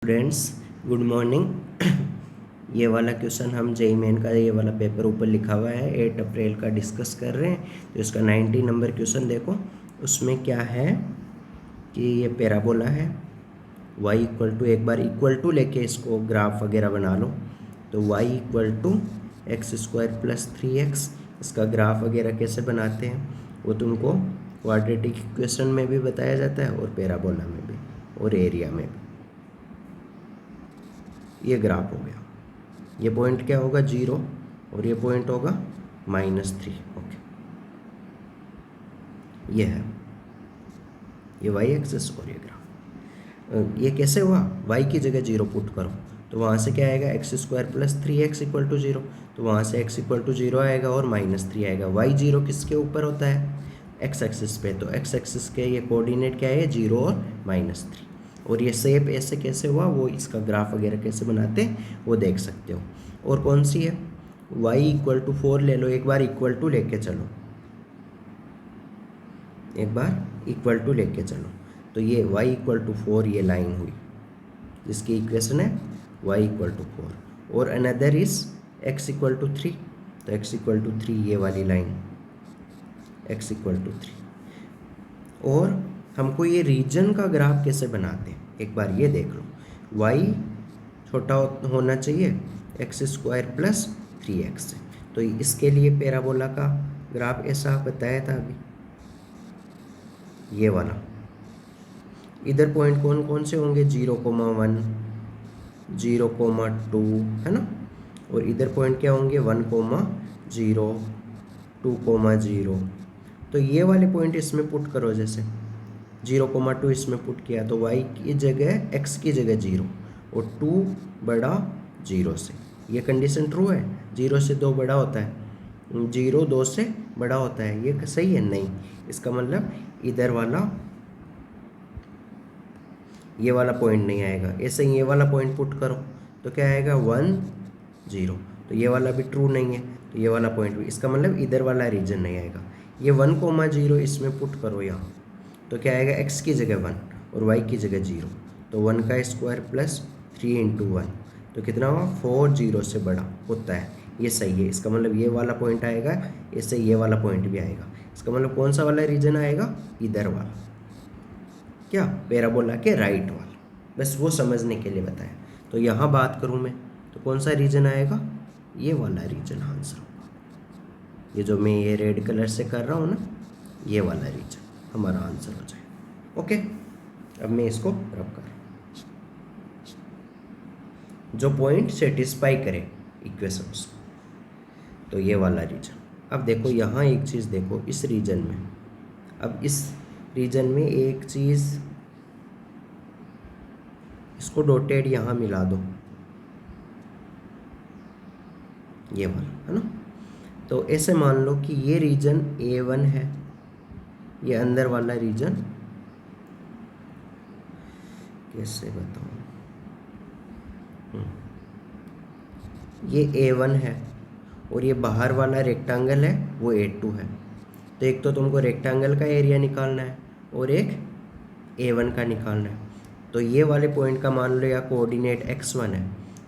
Students, good morning. ये वाला question हम जेईई मेन का ये वाला पेपर ऊपर लिखा हुआ है 8 अप्रैल का डिस्कस कर रहे हैं। तो इसका 90 नंबर क्वेश्चन देखो, उसमें क्या है कि ये पैराबोला है, y इक्वल टू, एक बार इक्वल टू लेके इसको ग्राफ वगैरह बना लो। तो y equal to x square plus 3x, इसका ग्राफ वगैरह कैसे बनाते हैं वो तुमको क्वाड्रेटिक इक्वेशन में भी बताया जाता है और पैराबोला में भी और एरिया में भी। ये ग्राफ हो गया, ये पॉइंट क्या होगा 0 और ये पॉइंट होगा -3। ओके, ये है ये y एक्सिस और ये ग्राफ। ये कैसे हुआ, y की जगह 0 पुट करो तो वहाँ से क्या आएगा x square plus 3x equal to 0, तो वहाँ से x इक्वल टू 0 आएगा और -3 आएगा। y 0 किसके ऊपर होता है, x एक्सिस पे, तो x एक्सिस के ये कोऑर्डिनेट क्या है 0 और -3। और ये शेप ऐसे कैसे हुआ, वो इसका ग्राफ वगैरह कैसे बनाते हैं वो देख सकते हो। और कौन सी है, y इक्वल टू 4 ले लो, एक बार इक्वल टू लेके चलो, एक बार इक्वल टू लेके चलो। तो ये y इक्वल टू 4 ये लाइन हुई जिसकी इक्वेशन है y इक्वल टू 4, और another is x equal to 3, तो x इक्वल टू 3 ये वाली लाइन x इक्वल टू 3। और हमको ये रीजन का ग्राफ कैसे बनाते हैं एक बार ये देख लो, y छोटा होना चाहिए एक्स स्क्वायर प्लस 3x से, तो इसके लिए पैराबोला का ग्राफ ऐसा बताया था अभी, ये वाला। इधर पॉइंट कौन कौन से होंगे 0,1 0,2 है ना, और इधर पॉइंट क्या होंगे 1,0 2,0। तो ये वाले पॉइंट इसमें पुट करो, जैसे 0,2 इसमें पुट किया तो y की जगह x की जगह 0 और 2 बड़ा 0 से, ये कंडीशन ट्रू है। 0 से 2 बड़ा होता है, 0 2 से बड़ा होता है, ये सही है नहीं। इसका मतलब इधर वाला ये वाला पॉइंट नहीं आएगा। ऐसे ही ये वाला पॉइंट पुट करो तो क्या आएगा 1 0, तो ये वाला भी ट्रू नहीं है, तो ये वाला पॉइंट भी, इसका मतलब इधर वाला रीजन नहीं आएगा। ये 1,0 इसमें पुट करो यहाँ, तो क्या आएगा x की जगह 1 और y की जगह 0, तो 1 का स्क्वायर प्लस 3 इंटू 1, तो कितना हुआ 4 0 से बड़ा होता है, ये सही है। इसका मतलब ये वाला पॉइंट आएगा, इससे ये वाला पॉइंट भी आएगा। इसका मतलब कौन सा वाला रीजन आएगा, इधर वाला, क्या पैराबोला के राइट वाला, बस वो समझने के लिए बताया। तो यहाँ बात करूँ मैं तो कौन सा रीजन आएगा, ये वाला रीजन आंसर होगा। ये जो मैं ये रेड कलर से कर रहा हूँ ना, ये वाला रीजन हमारा आंसर हो जाएगा। ओके, अब मैं इसको रब कर, जो पॉइंट सेटिस्फाई करे इक्वेशंस को, तो ये वाला रीजन। अब देखो यहाँ एक चीज़ देखो, इस रीजन में, अब इस रीजन में एक चीज़, इसको डॉटेड यहाँ मिला दो, ये वाला है ना। तो ऐसे मान लो कि ये रीजन A1 है, ये अंदर वाला रीजन, कैसे बताऊँ, ये A1 है और ये बाहर वाला रेक्टेंगल है वो A2 है। तो एक तो तुमको रेक्टेंगल का एरिया निकालना है और एक A1 का निकालना है। तो ये वाले पॉइंट का मान लो या कोऑर्डिनेट x1 है,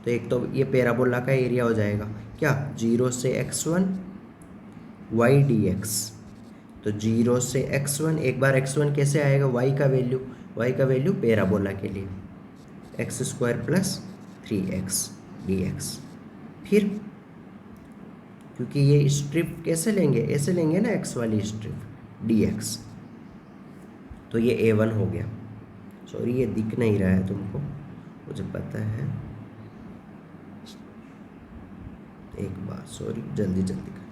तो एक तो ये पैराबोला का एरिया हो जाएगा क्या, 0 से x1 y dx, तो 0 से x1, एक बार x1 कैसे आएगा, y का वैल्यू पैराबोला के लिए x square plus 3x dx। फिर क्योंकि ये स्ट्रिप कैसे लेंगे, ऐसे लेंगे ना x वाली स्ट्रिप dx, तो ये A1 हो गया। सॉरी ये दिख नहीं रहा है तुमको, मुझे पता है, एक बार सॉरी, जल्दी जल्दी करते।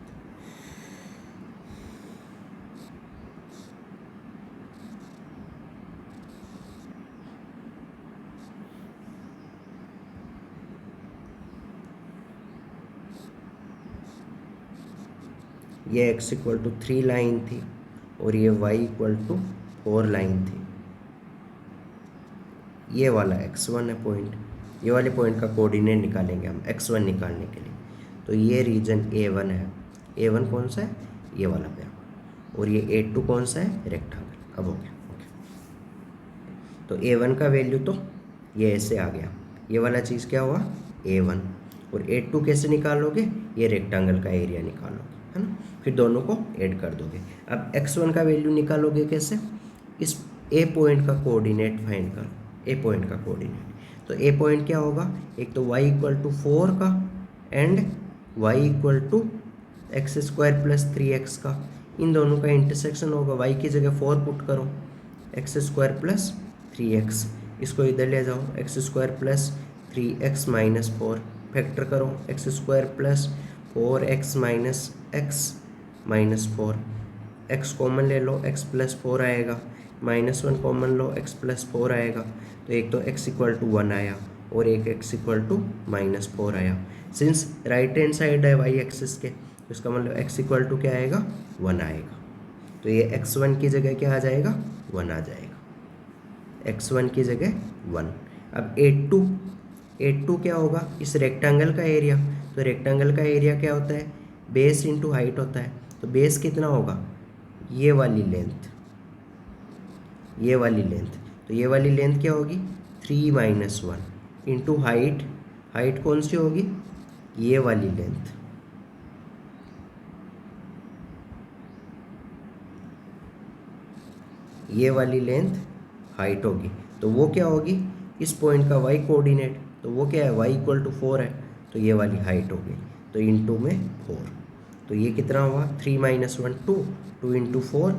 ये x इक्वल टू 3 लाइन थी और ये y इक्वल टू 4 लाइन थी। ये वाला x1 है पॉइंट, ये वाले पॉइंट का कोऑर्डिनेट निकालेंगे हम x1 निकालने के लिए। तो ये रीजन A1 है, A1 कौन सा है, ये वाला पैराबोला, और ये A2 कौन सा है, रेक्टेंगल। अब हो गया, ओके। तो A1 का वैल्यू तो ये ऐसे आ गया, ये वाला चीज़ क्या हुआ A1। और A2 कैसे निकालोगे, ये रेक्टेंगल का एरिया निकालोगे, है ना, फिर दोनों को ऐड कर दोगे। अब x1 का वैल्यू निकालोगे कैसे, इस A पॉइंट का कोऑर्डिनेट फाइंड करो, A पॉइंट का कोऑर्डिनेट। तो A पॉइंट क्या होगा, एक तो y इक्वल टू 4 का and y equal to x square plus 3x का, इन दोनों का इंटरसेक्शन होगा। y की जगह 4 पुट करो, एक्स स्क्वायर प्लस 3x, इसको इधर ले जाओ, x square plus 3x minus 4, factor करो, x square plus 4x minus x minus 4, x common ले लो, एक्स प्लस 4 आएगा, -1 कॉमन लो, एक्स प्लस 4 आएगा। तो एक तो x इक्वल टू 1 आया और एक x इक्वल टू -4 आया। सिंस राइट हैंड साइड है y एक्सिस के, तो इसका मतलब x इक्वल टू क्या आएगा, 1 आएगा। तो ये x1 की जगह क्या आ जाएगा, 1 आ जाएगा, x1 की जगह 1। अब A2 क्या होगा, इस रेक्टेंगल का एरिया, तो रेक्टेंगल का एरिया क्या होता है, बेस इंटू हाइट होता है। तो बेस कितना होगा, ये वाली लेंथ, ये वाली लेंथ, तो ये वाली लेंथ क्या होगी 3 माइनस 1 इंटू हाइट, हाइट कौन सी होगी, ये वाली लेंथ, ये वाली लेंथ हाइट होगी। तो वो क्या होगी, इस पॉइंट का y कोऑर्डिनेट, तो वो क्या है, y इक्वल टू 4 है, तो ये वाली हाइट होगी, तो इंटू में 4, तो ये कितना हुआ 3 माइनस 1 2, 2 इंटू 4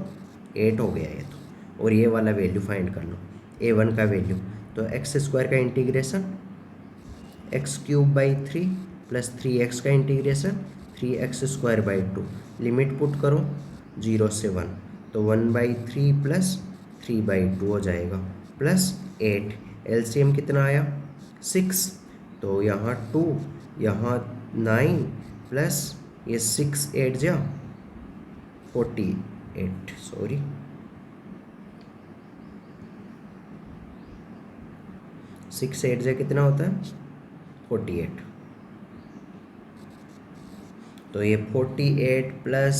8 हो गया ये तो। और ये वाला वैल्यू फाइंड कर लो, A1 का वैल्यू, तो एक्स स्क्वायर का integration x cube by 3 plus 3x का integration 3x square by 2, limit put करो 0 से 1, तो 1/3 प्लस 3/2 हो जाएगा, प्लस 8, एलसीएम कितना आया 6, तो यहाँ 2 यहाँ 9 प्लस ये 6 8 जा 48, सॉरी 6 8 जा कितना होता है 48, तो ये 48 प्लस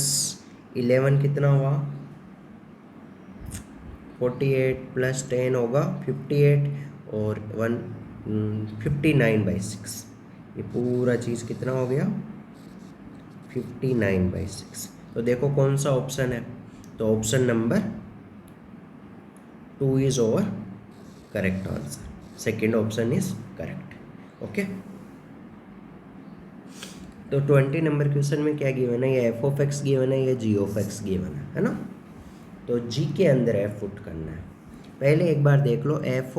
11 कितना हुआ 48 प्लस 10 होगा 58 और 59/6, ये पूरा चीज़ कितना हो गया 59/6। तो देखो कौन सा ऑप्शन है, तो option number 2 is our correct answer, second option is correct. Okay, तो 20 नंबर क्वेश्चन में क्या गिवन है, ये f(x) गिवन है, ये g(x) गिवन है ना। तो g के अंदर f पुट करना है। पहले एक बार देख लो f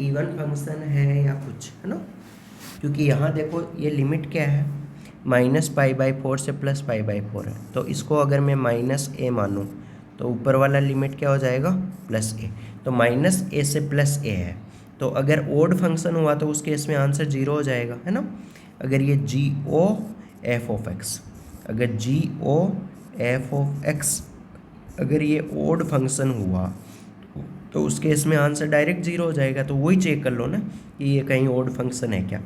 इवन फंक्शन है या कुछ, है ना, क्योंकि यहाँ देखो ये लिमिट क्या है, -π/4 से +π/4 है, तो इसको अगर मैं -a मानूँ तो ऊपर वाला लिमिट क्या हो जाएगा +a, तो -a से +a है, तो अगर ओड फंक्शन हुआ तो उस केस में आंसर 0 हो जाएगा, है ना। अगर ये g(f)(x), अगर g(f)(x) अगर ये ओड फंक्शन हुआ तो उस केस में आंसर डायरेक्ट 0 हो जाएगा। तो वही चेक कर लो ना कि ये कहीं ओड फंक्शन है क्या,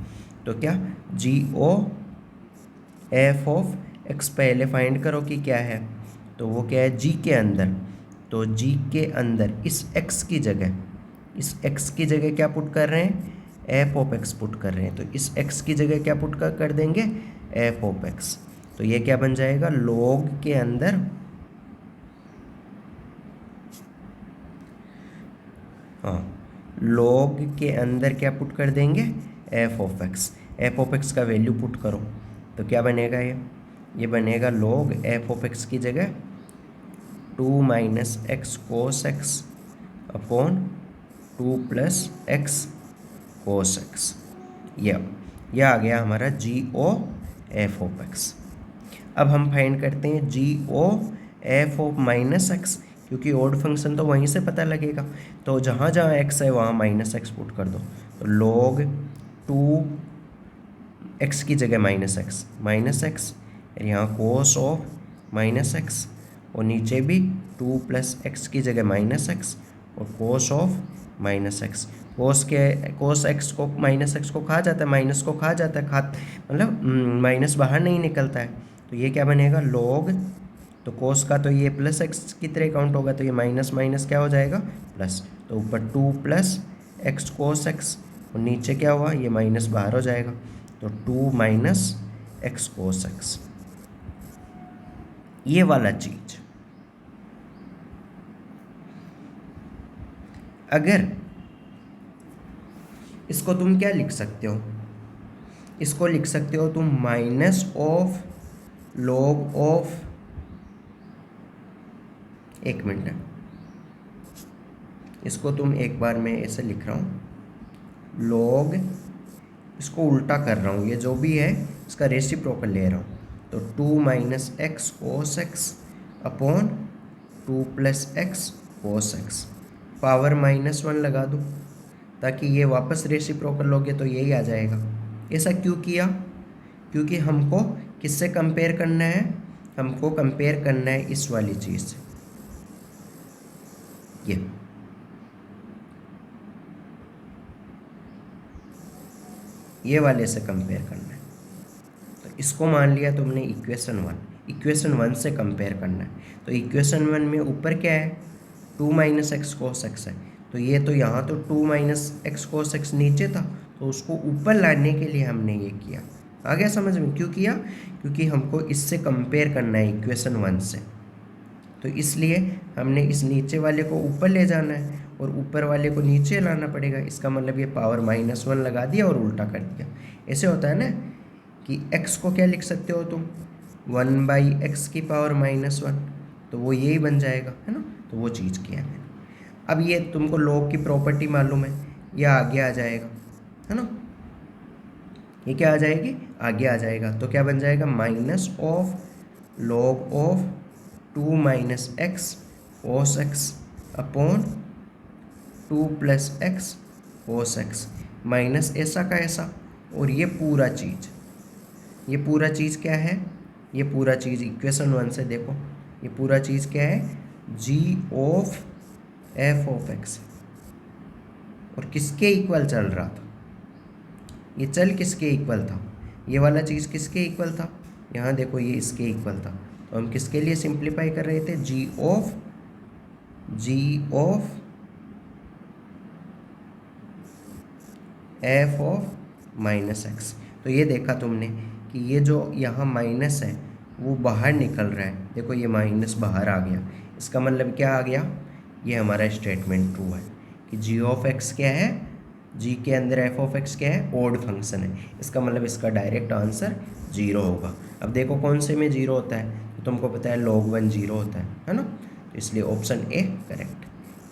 तो क्या g(f)(x) पहले फाइंड करो कि क्या है, तो वो क्या है g के अंदर, तो g के अंदर इस x की जगह, इस x की जगह क्या पुट कर रहे हैं f(x) पुट कर रहे हैं, तो इस x की जगह क्या पुट कर देंगे f(x), तो ये क्या बन जाएगा log के अंदर, हाँ log के अंदर क्या पुट कर देंगे f(x), f(x) का वैल्यू पुट करो, तो क्या बनेगा ये बनेगा log f(x) की जगह 2 - x cos x upon 2 + x cos x, यह आ गया हमारा g(f)(x). अब हम फाइंड करते हैं g(f)(-x), क्योंकि ओड फंक्शन तो वहीं से पता लगेगा, तो जहाँ जहाँ x है वहाँ -x पुट कर दो, तो log 2x की जगह -x और यहाँ cos ऑफ -x, और नीचे भी 2 + x की जगह -x और cos of -x, cos x को -x को खा जाता है, माइनस को खा जाता है, मतलब माइनस बाहर नहीं निकलता है, तो ये क्या बनेगा log, तो cos का तो ये +x की तरह काउंट होगा, तो ये माइनस क्या हो जाएगा प्लस, तो ऊपर 2 + एक्स कोस एक्स, और नीचे क्या हुआ, ये माइनस बाहर हो जाएगा, तो 2 माइनस एक्स कोस एक्स, ये वाला चीज। अगर इसको तुम क्या लिख सकते हो, इसको लिख सकते हो तुम माइनस ऑफ लॉग ऑफ, एक मिनट, इसको तुम एक बार मैं ऐसे लिख रहा हूँ, लॉग, इसको उल्टा कर रहा हूँ, ये जो भी है इसका रेसिप्रोकल ले रहा हूँ, तो 2 minus x cos x upon 2 plus x cos x, power -1 लगा दूँ ताकि ये वापस रेसिप्रोकल लोगे तो यही आ जाएगा। ऐसा क्यों किया, क्योंकि हमको किससे कंपेयर करना है, हमको कंपेयर करना है इस वाली चीज़ से, ये वाले से कंपेयर करना है। तो इसको मान लिया तुमने इक्वेशन 1, इक्वेशन 1 से कंपेयर करना है। तो इक्वेशन 1 में ऊपर क्या है, 2 माइनस एक्स कोस एक्स है, तो ये तो यहाँ तो 2 माइनस एक्स कोस एक्स नीचे था, तो उसको ऊपर लाने के लिए हमने ये किया। आ गया समझ में, क्यों किया, क्योंकि हमको इससे कंपेयर करना है इक्वेशन 1 से, तो इसलिए हमने इस नीचे वाले को ऊपर ले जाना है और ऊपर वाले को नीचे लाना पड़ेगा। इसका मतलब ये पावर -1 लगा दिया और उल्टा कर दिया। ऐसे होता है ना कि x को क्या लिख सकते हो तुम, 1/x की पावर -1, तो वो यही बन जाएगा, है ना। तो वो चीज़ किया मैंने। अब ये तुमको लॉग की प्रॉपर्टी मालूम है, ये आगे आ जाएगा, है ना, ये क्या आ जाएगी, आगे आ जाएगा। तो क्या बन जाएगा, minus of log of 2 minus x cos x upon 2 plus x cos x, minus ऐसा का ऐसा, और ये पूरा चीज़, ये पूरा चीज़ क्या है, ये पूरा चीज़ इक्वेशन 1 से देखो, ये पूरा चीज़ क्या है, g of f of x, और किसके इक्वल चल रहा था, ये चल किसके इक्वल था, ये वाला चीज़ किसके इक्वल था, यहाँ देखो ये इसके इक्वल था। तो हम किसके लिए सिंप्लीफाई कर रहे थे, g of f of minus x. तो ये देखा तुमने कि ये जो यहाँ माइनस है वो बाहर निकल रहा है, देखो ये माइनस बाहर आ गया, इसका मतलब क्या आ गया, ये हमारा स्टेटमेंट ट्रू है कि g ऑफ x क्या है, g के अंदर f ऑफ x क्या है, ओड फंक्शन है, इसका मतलब इसका डायरेक्ट आंसर 0 होगा। अब देखो कौन से में 0 होता है, तो तुमको पता है log 1 0 होता है ना, तो इसलिए ऑप्शन ए करेक्ट,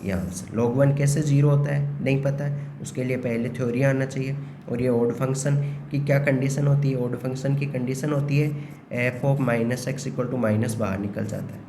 ये आंसर। log 1 कैसे 0 होता है नहीं पता है, उसके लिए पहले थ्योरी आना चाहिए। और ये ओड फंक्शन की क्या कंडीशन होती है, ओड फंक्शन की कंडीशन होती है f of minus x equal to minus बाहर निकल जाता है,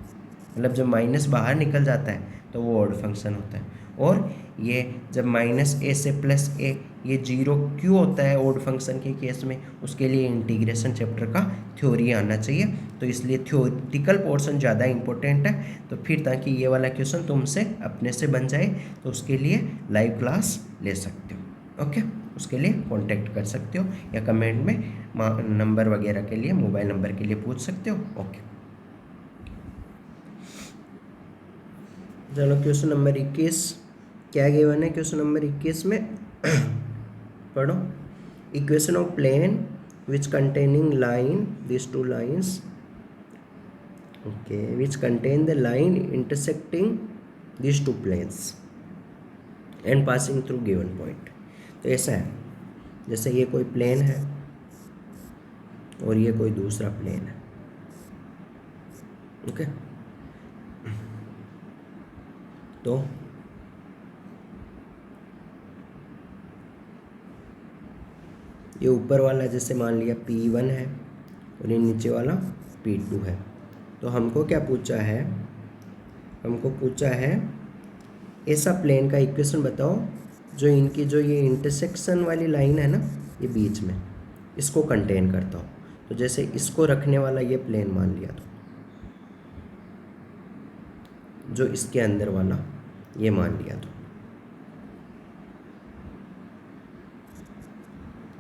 मतलब जब माइनस बाहर निकल जाता है तो वो ओड फंक्शन होता है। और ये जब -a से +a ये 0 क्यों होता है ओड फंक्शन के केस में, उसके लिए इंटीग्रेशन चैप्टर का थ्योरी आना चाहिए, तो इसलिए थ्योरेटिकल पोर्शन ज़्यादा इंपॉर्टेंट है। तो फिर ताकि ये वाला क्वेश्चन तुमसे अपने से बन जाए, तो उसके लिए लाइव क्लास ले सकते हो, ओके, उसके लिए कांटेक्ट कर सकते हो या कमेंट में नंबर वगैरह के लिए, मोबाइल नंबर के लिए पूछ सकते हो, ओके। चलो क्वेश्चन नंबर 21 क्या गिवन है, क्वेश्चन नंबर 21 में पढ़ो, equation of plane which containing line, this two lines, okay, which contain the line intersecting this two planes and passing through given point. तो ऐसा है, जैसे ये कोई प्लेन है और ये कोई दूसरा प्लेन है, ओके, तो ये ऊपर वाला जैसे मान लिया P1 है और ये नीचे वाला P2 है। तो हमको क्या पूछा है, हमको पूछा है ऐसा प्लेन का इक्वेशन बताओ जो इनकी जो ये इंटरसेक्शन वाली लाइन है ना, ये बीच में, इसको कंटेन करता हो। तो जैसे इसको रखने वाला ये प्लेन मान लिया, तो जो इसके अंदर वाला ये मान लिया, तो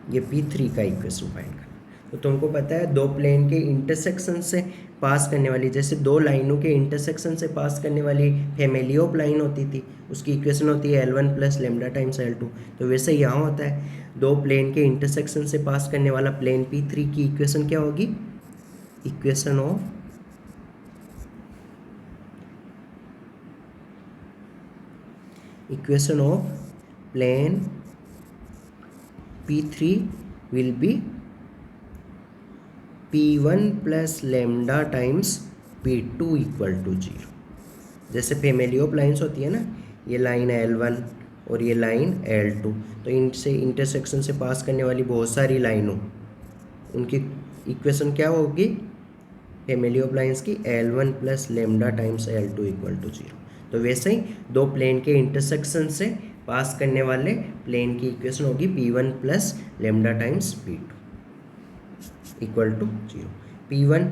ये P3 का इक्वेशन फाइंड करना। तो तुमको पता है दो प्लेन के इंटरसेक्शन से पास करने वाली, जैसे दो लाइनों के इंटरसेक्शन से पास करने वाली फैमिली ऑफ लाइन होती थी, उसकी इक्वेशन होती है L1 plus lambda times L2। तो वैसे यहाँ होता है दो प्लेन के इंटरसेक्शन से पास करने वाला प्लेन P3 की इक्वेशन क्या होगी, equation of plane P3 will be P1 plus lambda times P2 equal to 0। जैसे फैमिली ऑफ लाइन्स होती है ना, ये लाइन L1 और ये लाइन L2, तो इनसे इंटरसेक्शन से पास करने वाली बहुत सारी लाइनों, उनकी इक्वेशन क्या होगी फैमिली ऑफ लाइन्स की, L1 plus lambda times L2 equal to 0। तो वैसे ही दो प्लेन के इंटरसेक्शन से पास करने वाले प्लेन की इक्वेशन होगी P1 plus lambda times P2 equal to 0। P1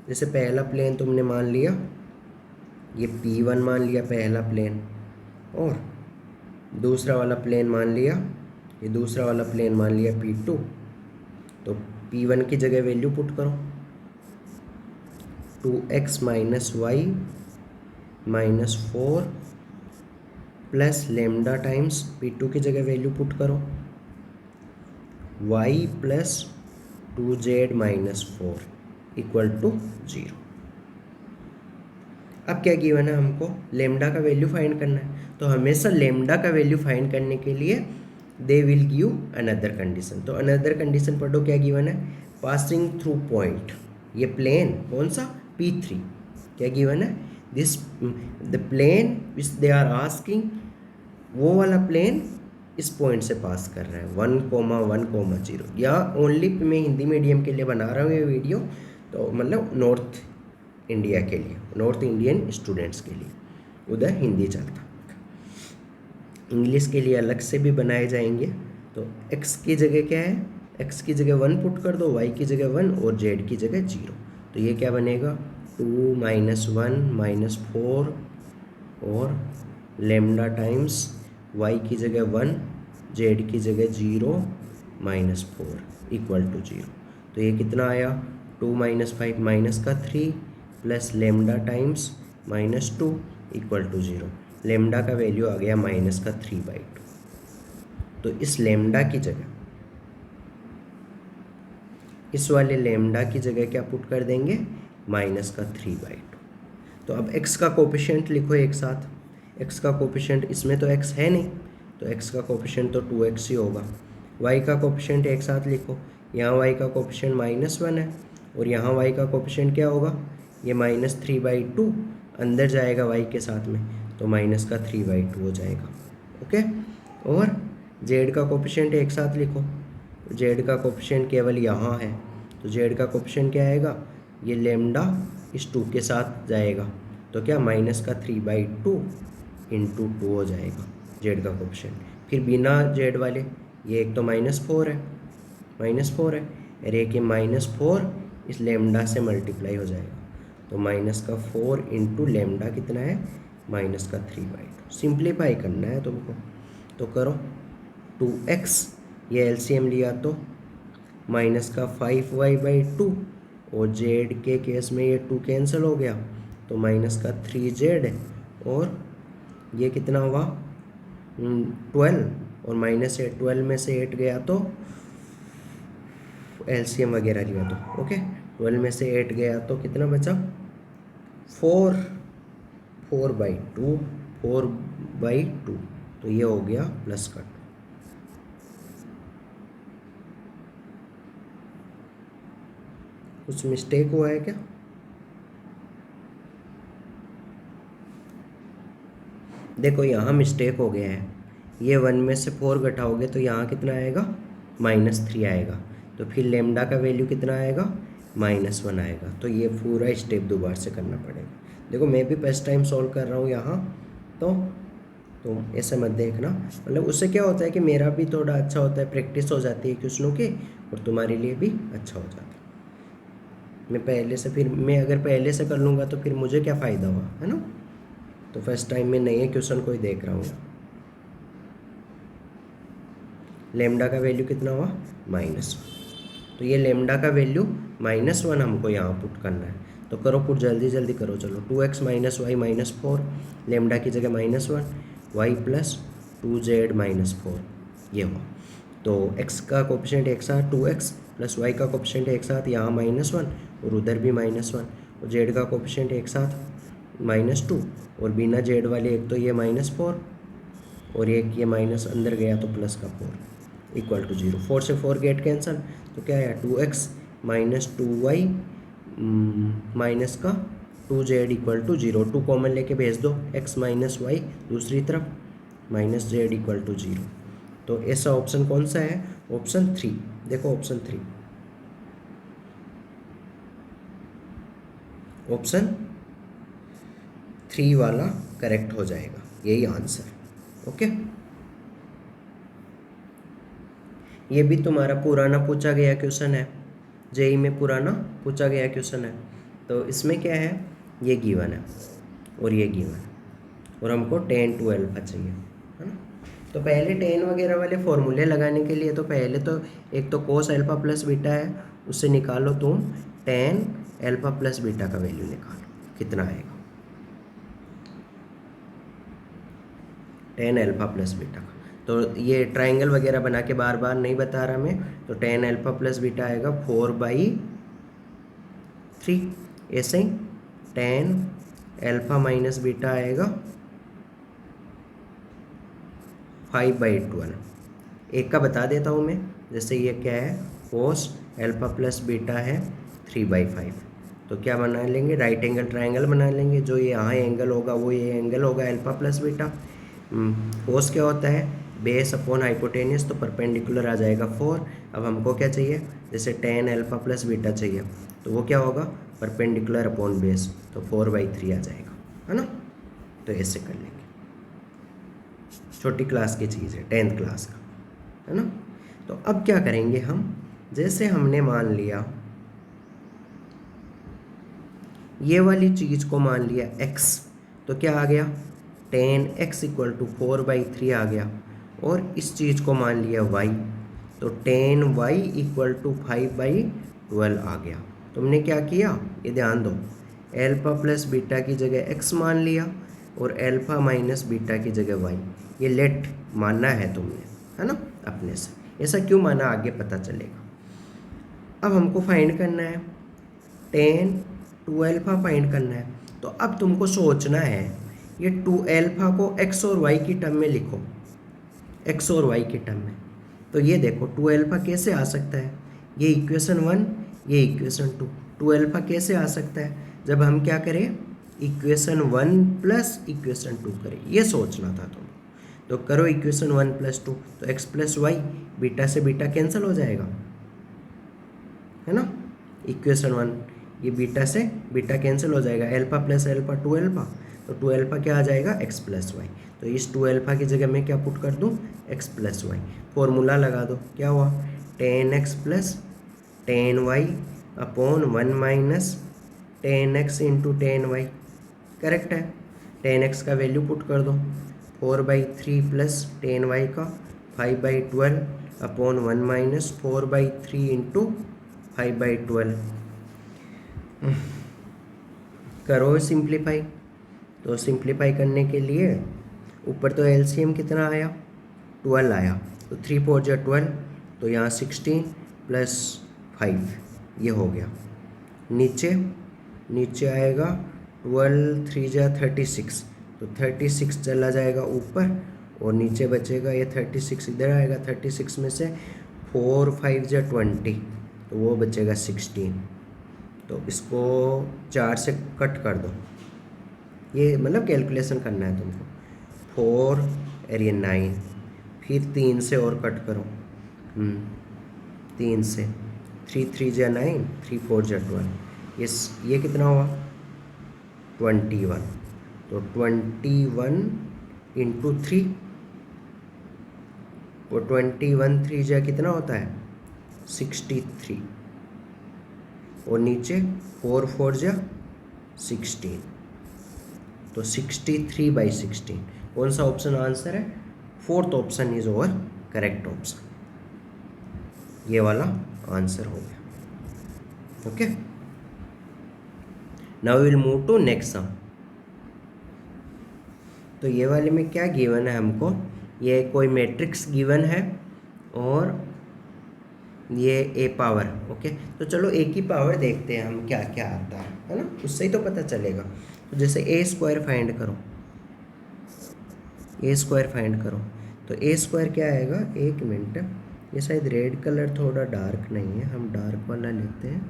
जैसे पहला प्लेन तुमने मान लिया, ये P1 मान लिया पहला प्लेन, और दूसरा वाला प्लेन मान लिया, ये दूसरा वाला प्लेन मान लिया P2। तो P1 की जगह वैल्यू पुट करो, 2x minus y minus 4 plus lambda times P2 की जगह वैल्यू पुट करो, y plus 2z minus 4 equal to 0। अब क्या गिवन है, हमको लेमडा का वैल्यू फाइंड करना है। तो हमेशा लेमडा का वैल्यू फाइंड करने के लिए they will give another condition. तो अनदर कंडीशन पढ़ो क्या गिवन है, पासिंग थ्रू पॉइंट, ये प्लेन कौन सा P3, क्या गिवन है, this the plane which they are asking, वो वाला प्लेन इस पॉइंट से पास कर रहा है 1,1,0। या ओनली मैं हिंदी मीडियम के लिए बना रहा हूँ ये वीडियो, तो मतलब नॉर्थ इंडिया के लिए, नॉर्थ इंडियन स्टूडेंट्स के लिए, उधर हिंदी चलता, इंग्लिश के लिए अलग से भी बनाए जाएंगे। तो x की जगह क्या है, x की जगह 1 पुट कर दो, y की जगह 1 और z की जगह 0। तो ये क्या बनेगा, 2 माइनस 1 माइनस 4 और लेमडा टाइम्स y की जगह 1 z की जगह 0 माइनस 4 इक्वल टू 0। तो ये कितना आया, 2 माइनस 5 माइनस का 3 plus lambda times minus 2 equal to 0। Lambda का वैल्यू आ गया माइनस का 3/2। तो इस लेमडा की जगह, इस वाले लेमडा की जगह क्या पुट कर देंगे, माइनस का 3/2। तो अब x का कोफिशिएंट लिखो एक साथ, x का कोफिशिएंट, इसमें तो x है नहीं, तो x का कोफिशिएंट तो 2x ही होगा। y का कोफिशिएंट एक साथ लिखो, यहाँ y का कोफिशिएंट -1 है और यहाँ y का कोफिशिएंट क्या होगा, ये माइनस 3/2 अंदर जाएगा y के साथ में, तो माइनस का 3/2 हो जाएगा। ओके, और z का कोफिशिएंट एक साथ लिखो, z का कोफिशिएंट केवल यहाँ है, तो z का कोफिशिएंट क्या आएगा, ये लेमडा इस 2 के साथ जाएगा, तो क्या माइनस का 3/2 इंटू 2 हो जाएगा z का कोफिशिएंट। फिर बिना z वाले, ये एक तो -4 है, -4 है, और एक ये -4 इस लेमडा से मल्टीप्लाई हो जाएगा, तो माइनस का 4 इंटू लेमडा कितना है, माइनस का 3/2। सिंप्लीफाई करना है तुमको, तो करो, 2x ये एलसीएम लिया तो माइनस का 5y/2, और z के केस में ये 2 कैंसिल हो गया, तो माइनस का 3z, और ये कितना हुआ 12, और माइनस 12 में से 8 गया तो एलसीएम वगैरह लिया तो ओके, 12 में से 8 गया तो कितना बचा 4/2, तो ये हो गया प्लस का 2। कुछ मिस्टेक हुआ है क्या, देखो यहाँ मिस्टेक हो गया है, ये 1 में से 4 घटाओगे तो यहाँ कितना आएगा, -3 आएगा, तो फिर लेमडा का वैल्यू कितना आएगा, -1 आएगा। तो ये पूरा स्टेप दोबारा से करना पड़ेगा। देखो मैं भी फर्स्ट टाइम सॉल्व कर रहा हूँ यहाँ, तो ऐसे मत देखना, मतलब उससे क्या होता है कि मेरा भी थोड़ा अच्छा होता है, प्रैक्टिस हो जाती है क्वेश्चनों की, और तुम्हारे लिए भी अच्छा हो जाता है। मैं अगर पहले से कर लूँगा तो फिर मुझे क्या फ़ायदा हुआ, है ना। तो फर्स्ट टाइम मैं नए क्वेश्चन को ही देख रहा हूँ। लेमडा का वैल्यू कितना हुआ, -1। तो ये लेमडा का वैल्यू -1 हमको यहाँ पुट करना है। तो करो पुट, जल्दी जल्दी करो। चलो 2x - y - 4, लेमडा की जगह -1, y + 2z - 4 ये हुआ। तो x का कोफिशिएंट एक साथ 2x + y का कोफिशिएंट एक साथ यहाँ -1 और उधर भी -1 और z का कोफिशिएंट एक साथ -2 और बिना z वाले एक तो ये -4 और एक ये माइनस अंदर गया तो प्लस का 4 = 0। 4 से 4 गेट कैंसल, तो क्या आया 2x - 2y माइनस का 2z = 0। 2 कॉमन लेके भेज दो, x - y दूसरी तरफ -z = 0। तो ऐसा ऑप्शन कौन सा है? ऑप्शन 3। देखो ऑप्शन 3, ऑप्शन 3 वाला करेक्ट हो जाएगा, यही आंसर। ओके, ये भी तुम्हारा पुराना पूछा गया क्वेश्चन है, जेई में पुराना पूछा गया क्वेश्चन है। तो इसमें क्या है, ये गिवन है और ये गिवन है और हमको tan 2 अल्फा चाहिए, है ना। तो पहले tan वगैरह वाले फॉर्मूले लगाने के लिए तो पहले तो एक तो cos अल्फा + बीटा है, उससे निकालो तुम tan अल्फा + बीटा का वैल्यू निकालो, कितना आएगा tan अल्फा + बीटा का। तो ये ट्रायंगल वगैरह बना के बार बार नहीं बता रहा मैं। तो tan अल्फा + बीटा आएगा 4/3, ऐसे ही tan अल्फा - बीटा आएगा 5/12। एक का बता देता हूँ मैं, जैसे ये क्या है, cos अल्फा + बीटा है 3/5। तो क्या बना लेंगे, राइट एंगल ट्रायंगल बना लेंगे। जो ये यहाँ एंगल होगा वो ये एंगल होगा अल्फा + बीटा। कोस क्या होता है, बेस अपॉन हाइपोटेनियस, तो परपेंडिकुलर आ जाएगा 4। अब हमको क्या चाहिए, जैसे tan अल्फा + बीटा चाहिए, तो वो क्या होगा, परपेंडिकुलर अपॉन बेस, तो 4/3 आ जाएगा, है ना। तो ऐसे कर लेंगे, छोटी क्लास की चीज़ है, 10th क्लास का, है ना। तो अब क्या करेंगे हम, जैसे हमने मान लिया ये वाली चीज़ को मान लिया x, तो क्या आ गया, tan x = 4/3 आ गया। और इस चीज़ को मान लिया y, तो tan y = 5/12 आ गया। तुमने क्या किया, ये ध्यान दो, अल्फा + बीटा की जगह x मान लिया और अल्फा - बीटा की जगह y। ये लेट मानना है तुमने, है ना, अपने से। ऐसा क्यों माना आगे पता चलेगा। अब हमको फाइंड करना है tan 2 अल्फा फाइंड करना है। तो अब तुमको सोचना है, ये 2 अल्फा को x और y की टर्म में लिखो, x और y की टर्म में। तो ये देखो 2 अल्फा कैसे आ सकता है, ये इक्वेशन 1, ये इक्वेशन 2। 2 अल्फा कैसे आ सकता है, जब हम क्या करें, इक्वेशन 1 + इक्वेशन 2 करें, ये सोचना था तुमको। तो करो इक्वेशन 1 + 2, तो x + y, बीटा से बीटा कैंसिल हो जाएगा, है ना। इक्वेशन 1, ये बीटा से बीटा कैंसिल हो जाएगा, अल्फा + अल्फा 2 अल्फा, तो 2 अल्फा क्या आ जाएगा, x + y। तो इस 2 अल्फा की जगह मैं क्या पुट कर दूँ, x + y। फॉर्मूला लगा दो, क्या हुआ, tan x + tan y upon 1 - tan x × tan y, correct है। tan x का वैल्यू पुट कर दो, 4/3 + tan y का 5/12 अपॉन 1 - 4/3 × 5/12। करो सिंप्लीफाई। तो सिंप्लीफाई करने के लिए ऊपर तो एलसीएम कितना आया, 12 आया, तो 3 4 × 12, तो यहाँ 16 + 5 ये हो गया। नीचे आएगा 12 3 × 36, तो 36 चला जाएगा ऊपर और नीचे बचेगा ये 36 इधर आएगा। 36 में से 4 5 × 20, तो वो बचेगा 16। तो इसको 4 से कट कर दो, ये मतलब कैलकुलेशन करना है तुमको। 4 और ये 9, फिर 3 से और कट करो, 3 से 3 3 × 9, 3 4 × 12, ये कितना हुआ, 21। तो 21 × 3, वो 21 3 × कितना होता है, 63, और नीचे 4 4 × 16, तो 63/16। कौन सा ऑप्शन आंसर है, 4th option is our correct option, ये वाला आंसर हो गया। Okay, now will move to next sum. तो ये वाले में क्या गिवन है हमको, ये कोई मैट्रिक्स गिवन है और ये ए पावर। ओके, तो चलो ए की पावर देखते हैं हम क्या क्या आता है ना, उससे ही तो पता चलेगा। तो जैसे ए स्क्वायर फाइंड करो, ए स्क्वायर फाइंड करो, तो ए स्क्वायर क्या आएगा, एक मिनट, ये शायद रेड कलर थोड़ा डार्क नहीं है, हम डार्क वाला लेते हैं।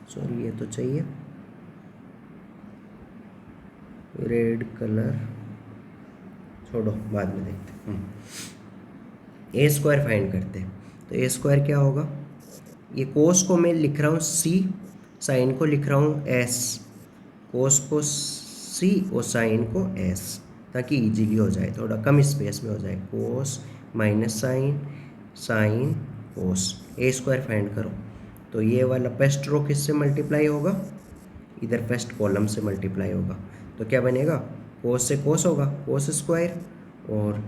सॉरी, ये तो चाहिए रेड कलर, छोड़ो बाद में देखते हैं। ए स्क्वायर फाइंड करते हैं। तो ए स्क्वायर क्या होगा, ये कोस को मैं लिख रहा हूँ सी, साइन को लिख रहा हूँ एस, कोस को सी और साइन को एस, ताकि इजीली हो जाए, थोड़ा कम स्पेस में हो जाए। Cos minus sine, sine cos. A square find करो, तो ये वाला फर्स्ट रो किससे मल्टीप्लाई होगा, इधर फर्स्ट कॉलम से मल्टीप्लाई होगा। तो क्या बनेगा, कोस से कोस होगा, कोस स्क्वायर, और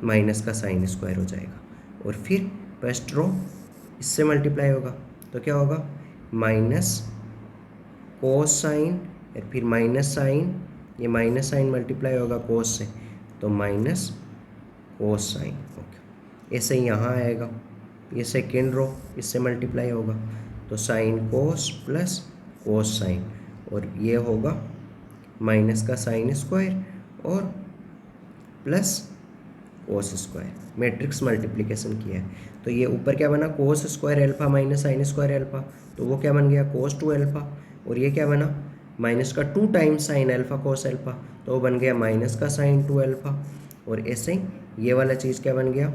माइनस का साइन स्क्वायर हो जाएगा, और फिर फर्स्ट रो इससे मल्टीप्लाई होगा, तो क्या होगा, माइनस कोस साइन, और फिर माइनस साइन, ये माइनस साइन मल्टीप्लाई होगा कोस से, तो माइनस कोस साइन। ओके, ऐसे ही यहाँ आएगा, ये सेकेंड रो इससे मल्टीप्लाई होगा, तो sine cos plus cos sign, और ये होगा माइनस का साइन स्क्वायर और plus cos square. Matrix multiplication किया है, तो ये ऊपर क्या बना, cos square alpha minus sine square alpha, तो वो क्या बन गया, कोस 2 एल्फा, और ये क्या बना, माइनस का 2 टाइम्स साइन एल्फा कोस एल्फा, तो वो बन गया माइनस का साइन 2 एल्फा, और ऐसे ही ये वाला चीज़ क्या बन गया,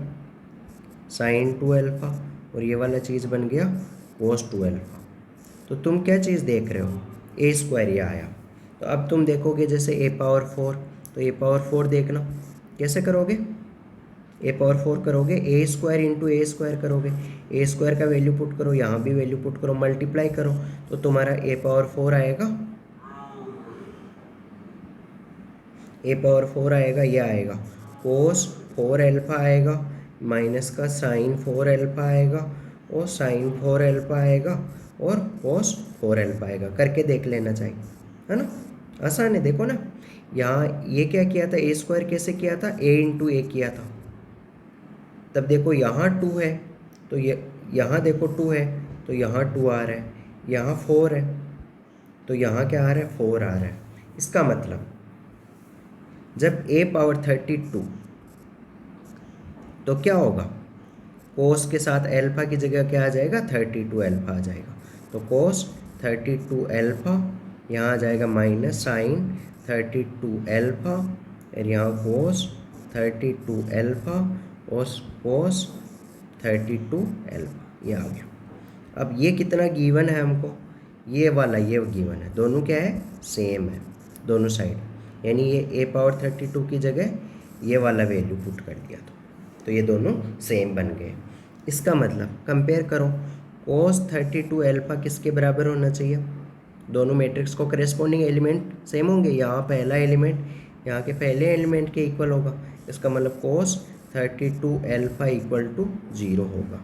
साइन 2 एल्फा, और ये वाला चीज़ बन गया कोस 2 एल्फा। तो तुम क्या चीज़ देख रहे हो, ए स्क्वायर ये आया। तो अब तुम देखोगे जैसे ए पावर 4, तो ए पावर 4 देखना कैसे करोगे, ए पावर 4 करोगे, ए स्क्वायर इंटू ए स्क्वायर करोगे, ए स्क्वायर का वैल्यू पुट करो, यहाँ भी वैल्यू पुट करो, मल्टीप्लाई करो, तो तुम्हारा ए पावर 4 आएगा, ए पावर 4 आएगा, ये आएगा कोस 4 एल्फा आएगा, माइनस का साइन 4 एल्फा आएगा, और साइन 4 एल्फा आएगा, और कोस 4 एल्फा आएगा। करके देख लेना चाहिए, है ना, आसान है। देखो ना, यहाँ ये क्या किया था, ए स्क्वायर कैसे किया था, ए इंटू ए किया था, तब देखो यहाँ 2 है, तो ये यहाँ देखो 2 है, तो यहाँ 2 आ रहा है, यहाँ 4 है, तो यहाँ क्या आ रहा है, 4 आ रहा है। इसका मतलब जब a पावर 32, तो क्या होगा, कोस के साथ एल्फा की जगह क्या आ जाएगा, 32 एल्फा आ जाएगा, तो कोस 32 एल्फा, यहाँ आ जाएगा माइनस साइन 32 एल्फा, और यहाँ कोस 32 एल्फा और कोस 32 एल्फा, ये आ गया। अब ये कितना गिवन है हमको, ये वाला ये गिवन है, दोनों क्या है, सेम है दोनों साइड, यानी ये ए पावर 32 की जगह ये वाला वैल्यू पुट कर दिया, तो ये दोनों सेम बन गए। इसका मतलब कंपेयर करो, कोस 32 एल्फा किसके बराबर होना चाहिए, दोनों मैट्रिक्स को करेस्पॉन्डिंग एलिमेंट सेम होंगे, यहाँ पहला एलिमेंट यहाँ के पहले एलिमेंट के इक्वल होगा, इसका मतलब कोस 32 एल्फा इक्वल टू 0 होगा,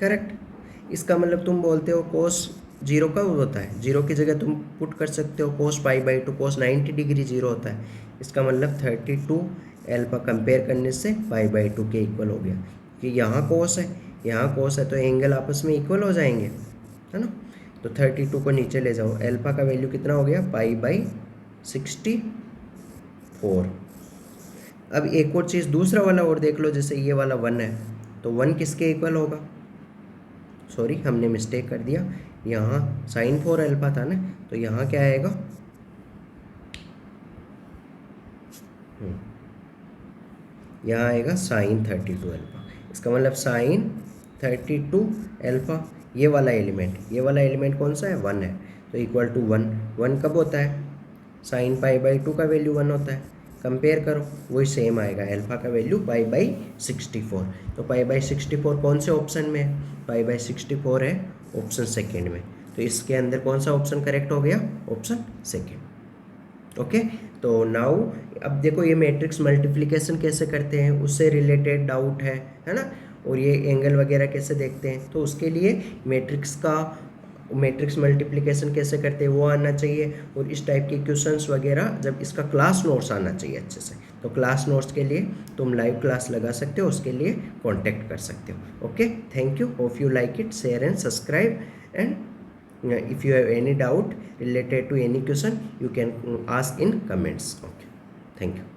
करेक्ट। इसका मतलब तुम बोलते हो कोस 0 कब होता है, 0 की जगह तुम पुट कर सकते हो कोस π/2, कोस 90 डिग्री 0 होता है, इसका मतलब 32 एल्फा कंपेयर करने से π/2 के इक्वल हो गया, कि यहाँ कोस है यहाँ कोस है, तो एंगल आपस में इक्वल हो जाएंगे, है ना। तो 32 को नीचे ले जाओ, एल्फा का वैल्यू कितना हो गया, π/64। अब एक और चीज़ दूसरा वाला और देख लो, जैसे ये वाला 1 है, तो 1 किसके इक्वल होगा, सॉरी हमने मिस्टेक कर दिया, यहाँ साइन 4 एल्फा था ना, तो यहाँ क्या आएगा, यहाँ आएगा साइन 32 एल्फा, इसका मतलब साइन 32 एल्फा, ये वाला एलिमेंट कौन सा है, 1 है, तो इक्वल टू 1 कब होता है, साइन π/2 का वैल्यू 1 होता है, कंपेयर करो वही सेम आएगा, एल्फा का वैल्यू π/64, तो π/64 कौन से ऑप्शन में है, π/64 है ऑप्शन सेकेंड में, तो इसके अंदर कौन सा ऑप्शन करेक्ट हो गया, ऑप्शन सेकेंड। ओके, तो नाउ अब देखो ये मैट्रिक्स मल्टीप्लिकेशन कैसे करते हैं उससे रिलेटेड डाउट है ना, और ये एंगल वगैरह कैसे देखते हैं, तो उसके लिए मैट्रिक्स मल्टीप्लिकेशन कैसे करते हैं वो आना चाहिए, और इस टाइप के क्वेश्चंस वगैरह जब इसका क्लास नोट्स आना चाहिए अच्छे से। तो क्लास नोट्स के लिए तुम लाइव क्लास लगा सकते हो, उसके लिए कांटेक्ट कर सकते हो। Okay, thank you, hope you like it, share and subscribe, and if you have any doubt related to any question you can ask in comments. Okay, thank you.